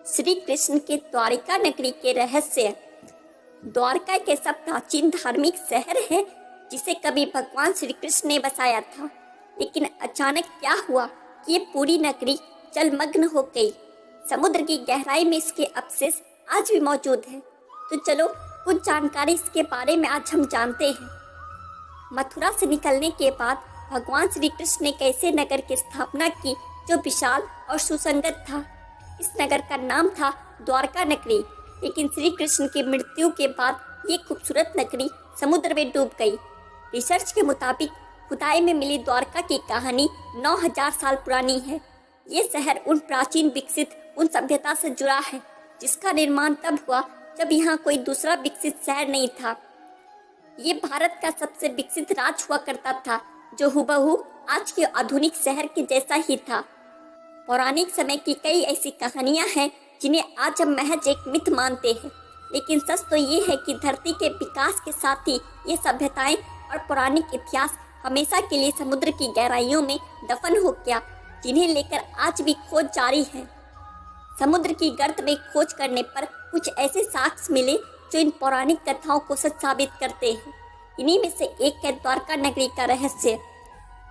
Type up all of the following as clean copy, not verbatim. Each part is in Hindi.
श्री कृष्ण के द्वारिका नगरी के रहस्य। द्वारका एक ऐसा प्राचीन धार्मिक शहर है जिसे कभी भगवान श्री कृष्ण ने बसाया था, लेकिन अचानक क्या हुआ कि ये पूरी नगरी जलमग्न हो गई। समुद्र की गहराई में इसके अवशेष आज भी मौजूद हैं। तो चलो कुछ जानकारी इसके बारे में आज हम जानते हैं। मथुरा से निकलने के बाद भगवान श्री कृष्ण ने कैसे नगर की स्थापना की जो विशाल और सुसंगत था। इस नगर का नाम था द्वारका नगरी, लेकिन श्री कृष्ण की मृत्यु के बाद ये खूबसूरत नगरी समुद्र में डूब गई। रिसर्च के मुताबिक खुदाई में मिली द्वारका की कहानी 9000 साल पुरानी है। ये शहर उन प्राचीन विकसित उन सभ्यता से जुड़ा है जिसका निर्माण तब हुआ जब यहाँ कोई दूसरा विकसित शहर नहीं था। ये भारत का सबसे विकसित राज्य हुआ करता था जो हुबहू आज के आधुनिक शहर के जैसा ही था। पौराणिक समय की कई ऐसी कहानियां हैं जिन्हें आज हम महज एक मिथ मानते हैं, लेकिन सच तो ये है कि धरती के विकास के साथ ही ये सभ्यताएं और पौराणिक इतिहास हमेशा के लिए समुद्र की गहराइयों में दफन हो गया, जिन्हें लेकर आज भी खोज जारी है। समुद्र की गर्त में खोज करने पर कुछ ऐसे साक्ष्य मिले जो इन पौराणिक कथाओं को सच साबित करते हैं। इन्हीं में से एक है द्वारका नगरी का रहस्य।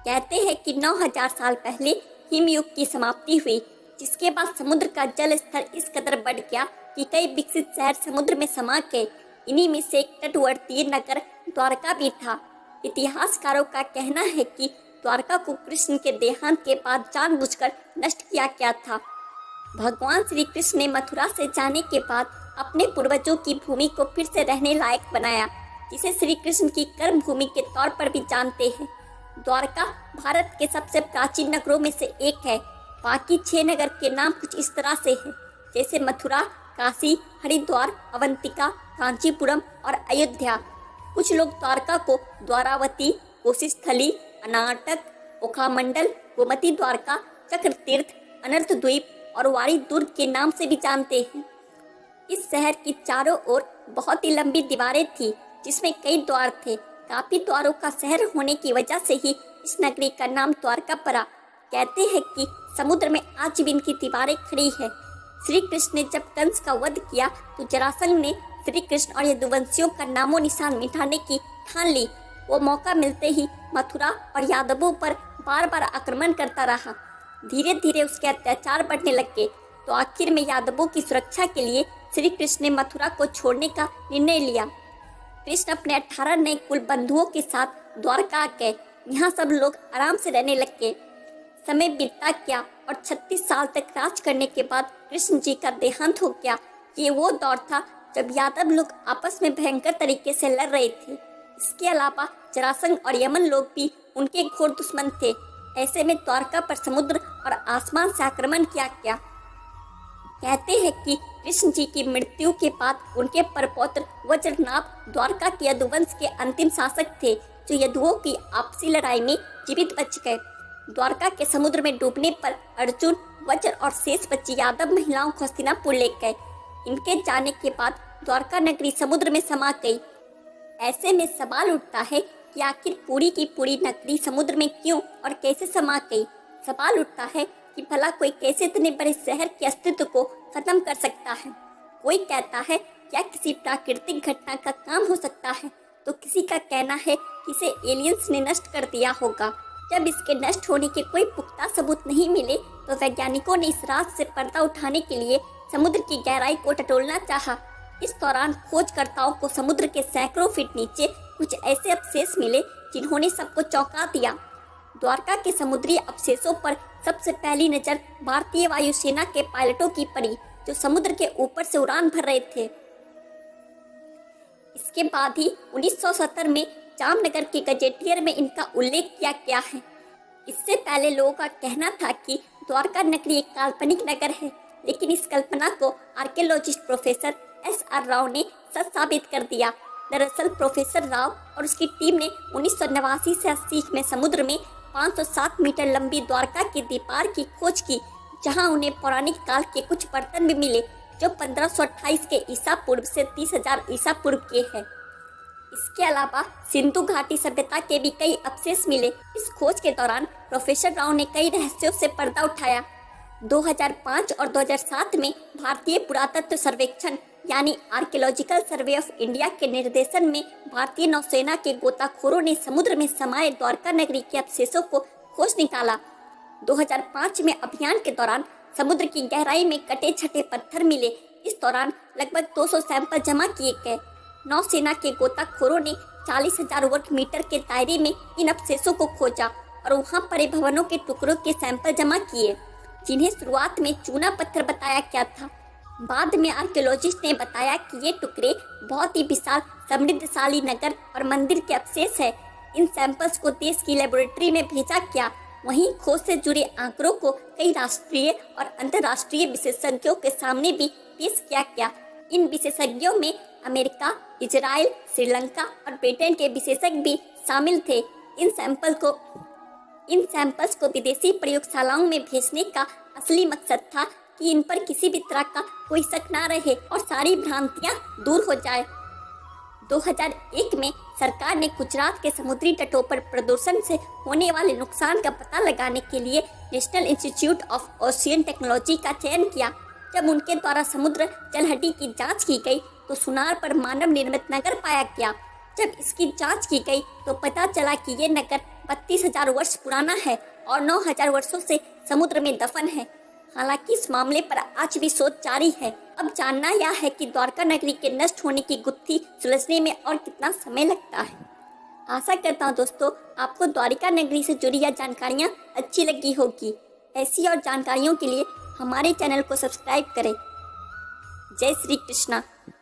कहते हैं कि 9000 साल पहले हिमयुग की समाप्ति हुई, जिसके बाद समुद्र का जल स्तर इस कदर बढ़ गया कि कई विकसित शहर समुद्र में समा गए। इन्हीं में से एक तटवर्ती नगर द्वारका भी था। इतिहासकारों का कहना है कि द्वारका को कृष्ण के देहांत के बाद जानबूझकर नष्ट किया गया था। भगवान श्री कृष्ण ने मथुरा से जाने के बाद अपने पूर्वजों की भूमि को फिर से रहने लायक बनाया, जिसे श्री कृष्ण की कर्म भूमि के तौर पर भी जानते हैं। द्वारका भारत के सबसे प्राचीन नगरों में से एक है। बाकी 6 नगर के नाम कुछ इस तरह से हैं, जैसे मथुरा, काशी, हरिद्वार, अवंतिका, कांचीपुरम और अयोध्या। कुछ लोग द्वारका को द्वारावती, कोशिस्थली, अनाटक, ओखामंडल, गोमती द्वारका, चक्रतीर्थ, अनर्थ द्वीप और वारी दुर्ग के नाम से भी जानते हैं। इस शहर की चारों ओर बहुत ही लंबी दीवारें थी, जिसमें कई द्वार थे। काफी द्वारों का शहर होने की वजह से ही इस नगरी का नाम द्वारका पड़ा। कहते हैं कि समुद्र में आज भी इनकी दीवारें खड़ी है। श्री कृष्ण ने जब कंस का वध किया तो जरासंध ने श्री कृष्ण और यदुवंशियों का नामो निशान मिटाने की ठान ली। वो मौका मिलते ही मथुरा और यादवों पर बार बार आक्रमण करता रहा। धीरे धीरे उसके अत्याचार बढ़ने लग गए, तो आखिर में यादवों की सुरक्षा के लिए श्री कृष्ण ने मथुरा को छोड़ने का निर्णय लिया। कृष्ण अपने 18 नए कुल बंधुओं के साथ द्वारका आ गए। यहाँ सब लोग आराम से रहने लग गए। समय बीतता गया और 36 साल तक राज करने के बाद कृष्ण जी का देहांत हो गया। ये वो दौर था जब यादव लोग आपस में भयंकर तरीके से लड़ रहे थे। इसके अलावा जरासंध और यमन लोग भी उनके घोर दुश्मन थे। ऐसे में द्वारका पर समुद्र और आसमान से आक्रमण किया गया। कहते हैं कि कृष्ण जी की मृत्यु के बाद उनके परपौत्र वज्रनाभ द्वारका के यदुवंश के अंतिम शासक थे, जो यदुओं की आपसी लड़ाई में जीवित बच गए। द्वारका के समुद्र में डूबने पर अर्जुन, वज्र और शेष बची यादव महिलाओं को हस्तिनापुर ले गए। इनके जाने के बाद द्वारका नगरी समुद्र में समा गई। ऐसे में सवाल उठता है कि आखिर पूरी की पूरी नगरी समुद्र में क्यों और कैसे समा गई। सवाल उठता है कि भला कोई कैसे इतने बड़े शहर के अस्तित्व को खत्म कर सकता है। कोई कहता है क्या किसी प्राकृतिक घटना का काम हो सकता है, तो किसी का कहना है कि इसे एलियंस ने नष्ट कर दिया होगा। जब इसके नष्ट होने के कोई पुख्ता सबूत नहीं मिले, तो वैज्ञानिकों ने इस राज से पर्दा उठाने के लिए समुद्र की गहराई को टटोलना चाहा। इस दौरान खोजकर्ताओं को समुद्र के सैकड़ों फीट नीचे कुछ ऐसे अवशेष मिले जिन्होंने सबको चौंका दिया। द्वारका के समुद्री अवशेषों पर सबसे पहली नजर भारतीय वायुसेना के पायलटों की पड़ी, जो समुद्र के ऊपर से उड़ान भर रहे थे। इसके बाद ही 1970 में जामनगर के गजेटियर में इनका उल्लेख किया गया है। इससे पहले लोगों का कहना था कि द्वारका नगरी एक काल्पनिक नगर है, लेकिन इस कल्पना को आर्कियोलॉजिस्ट प्रोफेसर SR राव ने सच साबित कर दिया। दरअसल प्रोफेसर राव और उसकी टीम ने 1989 से 80 में समुद्र में 507 मीटर लंबी द्वारका की दीवार की खोज की, जहां उन्हें पौराणिक काल के कुछ बर्तन भी मिले जो 1528 के ईसा पूर्व से 30,000 ईसा पूर्व के हैं। इसके अलावा सिंधु घाटी सभ्यता के भी कई अवशेष मिले। इस खोज के दौरान प्रोफेसर राव ने कई रहस्यों से पर्दा उठाया। 2005 और 2007 में भारतीय पुरातत्व सर्वेक्षण यानी आर्कियोलॉजिकल सर्वे ऑफ इंडिया के निर्देशन में भारतीय नौसेना के गोताखोरों ने समुद्र में समाये द्वारका नगरी के अवशेषों को खोज निकाला। 2005 में अभियान के दौरान समुद्र की गहराई में कटे छटे पत्थर मिले। इस दौरान लगभग 200 सैंपल जमा किए गए। नौसेना के गोताखोरों ने 40,000 वर्ग मीटर के दायरे में इन अवशेषों को खोजा और वहां पड़े भवनों के टुकड़ों के सैंपल जमा किए, जिन्हें शुरुआत में चूना पत्थर बताया गया था। बाद में आर्कियोलॉजिस्ट ने बताया कि ये टुकड़े बहुत ही विशाल समृद्धशाली नगर और मंदिर के अवशेष है। इन सैंपल्स को देश की लेबोरेटरी में भेजा गया। वहीं खोज से जुड़े आंकड़ों को कई राष्ट्रीय और अंतर्राष्ट्रीय विशेषज्ञों के सामने भी पेश किया गया। इन विशेषज्ञों में अमेरिका, इजराइल, श्रीलंका और ब्रिटेन के विशेषज्ञ भी शामिल थे। इन सैंपल्स को विदेशी प्रयोगशालाओं में भेजने का असली मकसद था कि इन पर किसी भी तरह का कोई शक ना रहे और सारी भ्रांतियां दूर हो जाए। 2001 में सरकार ने गुजरात के समुद्री तटों पर प्रदूषण से होने वाले नुकसान का पता लगाने के लिए national institute of ocean technology का चयन किया। जब उनके द्वारा समुद्र जलहटी की जांच की गई तो सुनार पर मानव निर्मित नगर पाया गया। जब इसकी जांच की गई तो पता चला कि ये नगर 32,000 वर्ष पुराना है और 9,000 वर्षों से समुद्र में दफन है। हालांकि इस मामले पर आज भी शोध जारी है। अब जानना यह है कि द्वारका नगरी के नष्ट होने की गुत्थी सुलझने में और कितना समय लगता है। आशा करता हूँ दोस्तों आपको द्वारका नगरी से जुड़ी यह जानकारियाँ अच्छी लगी होगी। ऐसी और जानकारियों के लिए हमारे चैनल को सब्सक्राइब करें। जय श्री कृष्णा।